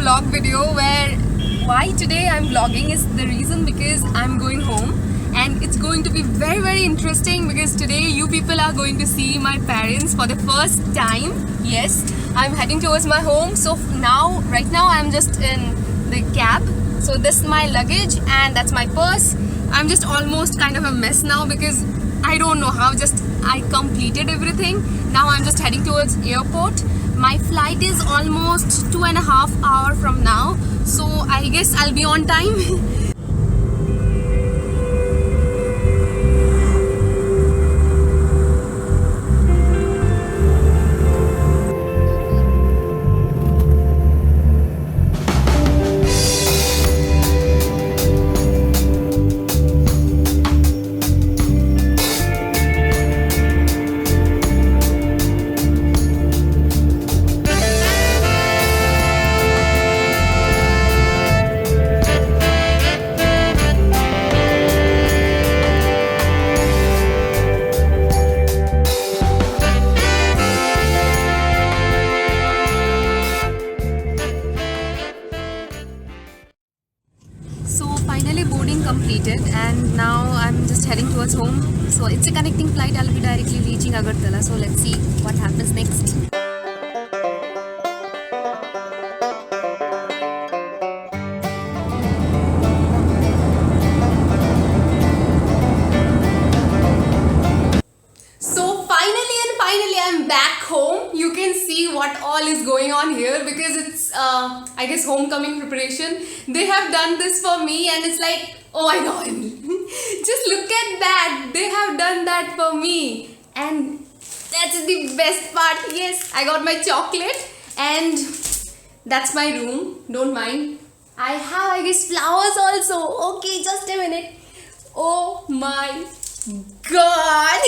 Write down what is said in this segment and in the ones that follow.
vlog video where why today I'm vlogging is the reason because I'm going home and it's going to be very interesting because today you people are going to see my parents for the first time. Yes, I'm heading towards my home. So right now I'm just in the cab. So this is my luggage and that's my purse. I'm just almost kind of a mess now because I don't know how I completed everything. Now I'm just heading towards airport. My flight is almost 2.5 hours from now, so I guess I'll be on time. So finally boarding completed and now I'm just heading towards home. So it's a connecting flight. I'll be directly reaching Agartala. So let's see what happens next. So finally I'm back home. You can see what all is going on here because it's I guess homecoming preparation. They have done this for me and it's like, oh my god. Just look at that. They have done that for me. And that's the best part. Yes, I got my chocolate and that's my room. Don't mind. I have, I guess, flowers also. Okay, just a minute. Oh my god.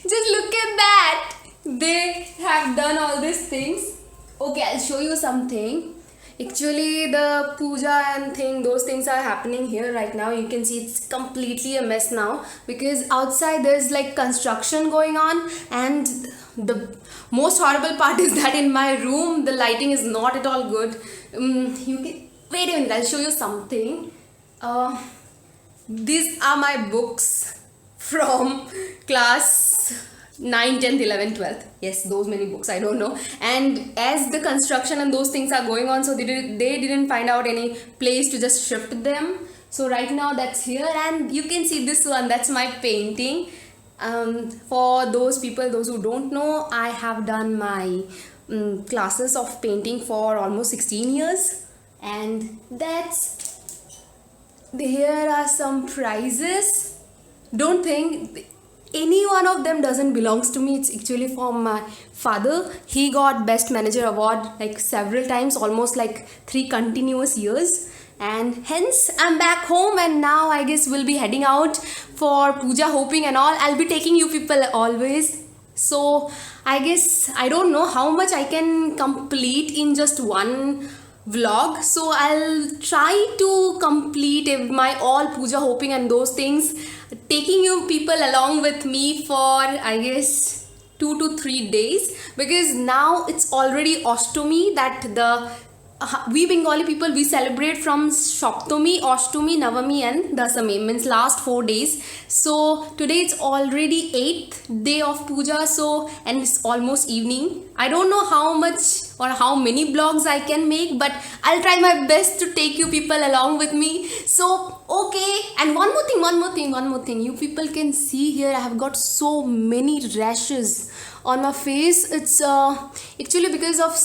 Just look at that. They have done all these things. Okay, I'll show you something. Actually, the puja and those things are happening here right now. You can see it's completely a mess now because outside there's like construction going on, and the most horrible part is that in my room the lighting is not at all good. You can wait a minute. I'll show you something. These are my books from class 9, 10th, 11th, 12th. Yes, those many books, I don't know. And as the construction and those things are going on, so they didn't find out any place to just shift them. So right now that's here and you can see this one, that's my painting. For those people, those who don't know, I have done my classes of painting for almost 16 years. And here are some prizes. Don't think any one of them doesn't belongs to me. It's actually from my father. He got best manager award like several times, almost like 3 continuous years, and hence I'm back home and now I guess we'll be heading out for puja hoping and all. I'll be taking you people always. So I guess I don't know how much I can complete in just one vlog, so I'll try to complete my all puja hoping and those things, taking you people along with me for I guess 2 to 3 days because now it's already Ashtami, that we Bengali people, we celebrate from Saptami, Ashtami, Navami and Dasami, means last 4 days. So today it's already 8th day of puja, so and it's almost evening. I don't know how much or how many vlogs I can make, but I'll try my best to take you people along with me. So okay, and one more thing, you people can see here I have got so many rashes on my face. It's actually because of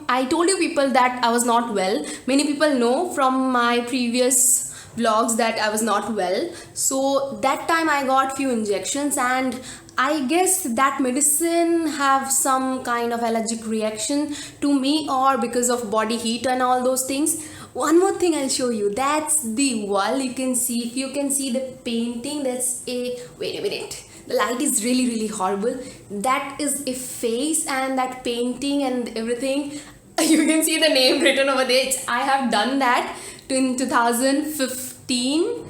I told you people that I was not well. Many people know from my previous vlogs that I was not well, so that time I got few injections and I guess that medicine have some kind of allergic reaction to me or because of body heat and all those things. One more thing I'll show you, that's the wall. You can see, if you can see the painting, that's wait a minute, the light is really horrible. That is a face and that painting and everything. You can see the name written over there. I have done that in 2015.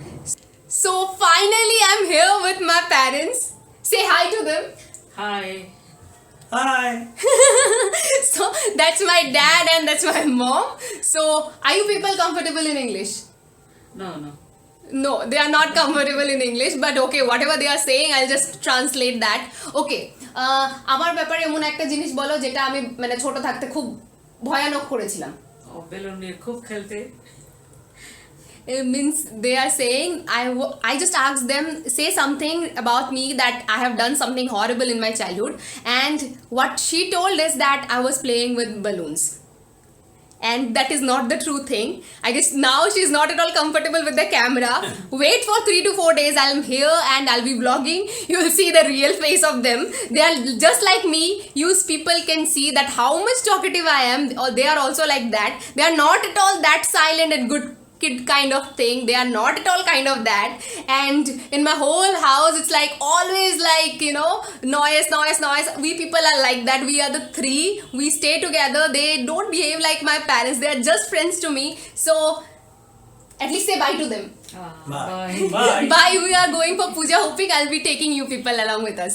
So finally I'm here with my parents. Say hi to them. Hi. Hi. So that's my dad and that's my mom. So are you people comfortable in English? No. No, they are not comfortable in English, but okay, whatever they are saying, I'll just translate that. Okay, আমার ব্যাপারে এমন একটা জিনিস বলো যেটা আমি মানে ছোট থাকতে খুব ভয়ানক করেছিলাম। ও বেলুন নিয়ে খুব খেলতে। It means they are saying I just asked them say something about me that I have done something horrible in my childhood, and what she told is that I was playing with balloons. And that is not the true thing. I guess now she's not at all comfortable with the camera. Wait for 3 to 4 days. I'm here and I'll be vlogging. You'll see the real face of them. They are just like me. You people can see that how much talkative I am. Or they are also like that. They are not at all that silent and good kid kind of thing. They are not at all kind of that. And in my whole house it's like always like, you know, noise. We people are like that. We are the three. We stay together. They don't behave like my parents. They are just friends to me. So at least say bye to them. Bye. Bye. Bye. We are going for puja, hoping I'll be taking you people along with us.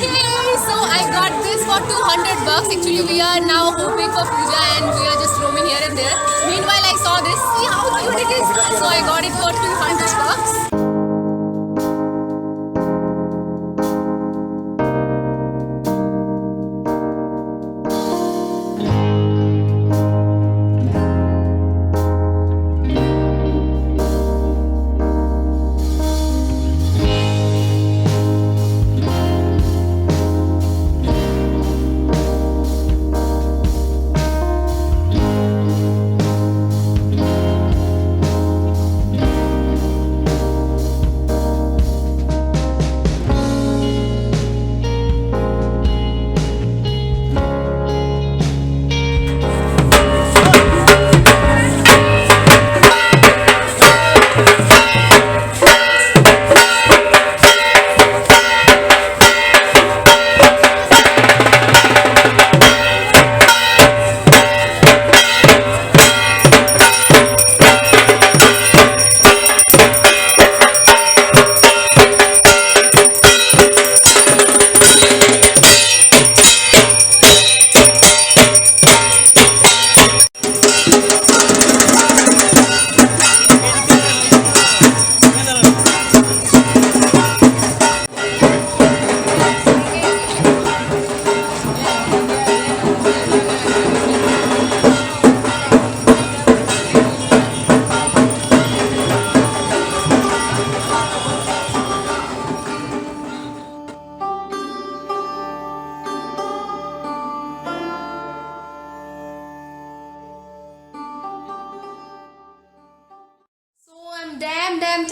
Yay! So I got this for 200 bucks. Actually, we are now hoping for puja and we are just roaming here and there. Meanwhile, I saw this. See how cute it is. So I got it for 200 bucks.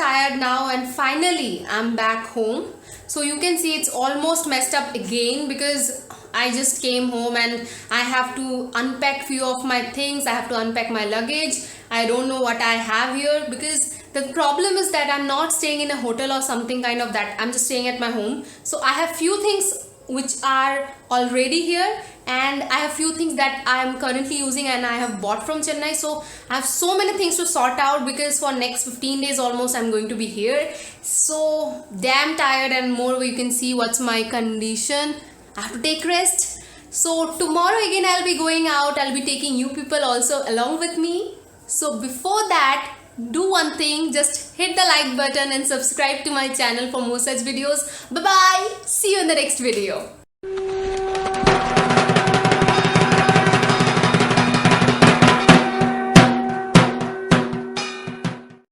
tired now, and finally I'm back home. So you can see it's almost messed up again because I just came home and I have to unpack few of my things. I have to unpack my luggage. I don't know what I have here because the problem is that I'm not staying in a hotel or something kind of that. I'm just staying at my home. So I have few things which are already here, and I have few things that I am currently using and I have bought from Chennai. So I have so many things to sort out because for next 15 days almost I'm going to be here. So damn tired, and more you can see what's my condition. I have to take rest. So tomorrow again I'll be going out. I'll be taking you people also along with me. So before that, do one thing, just hit the like button and subscribe to my channel for more such videos. Bye bye. See you in the next video.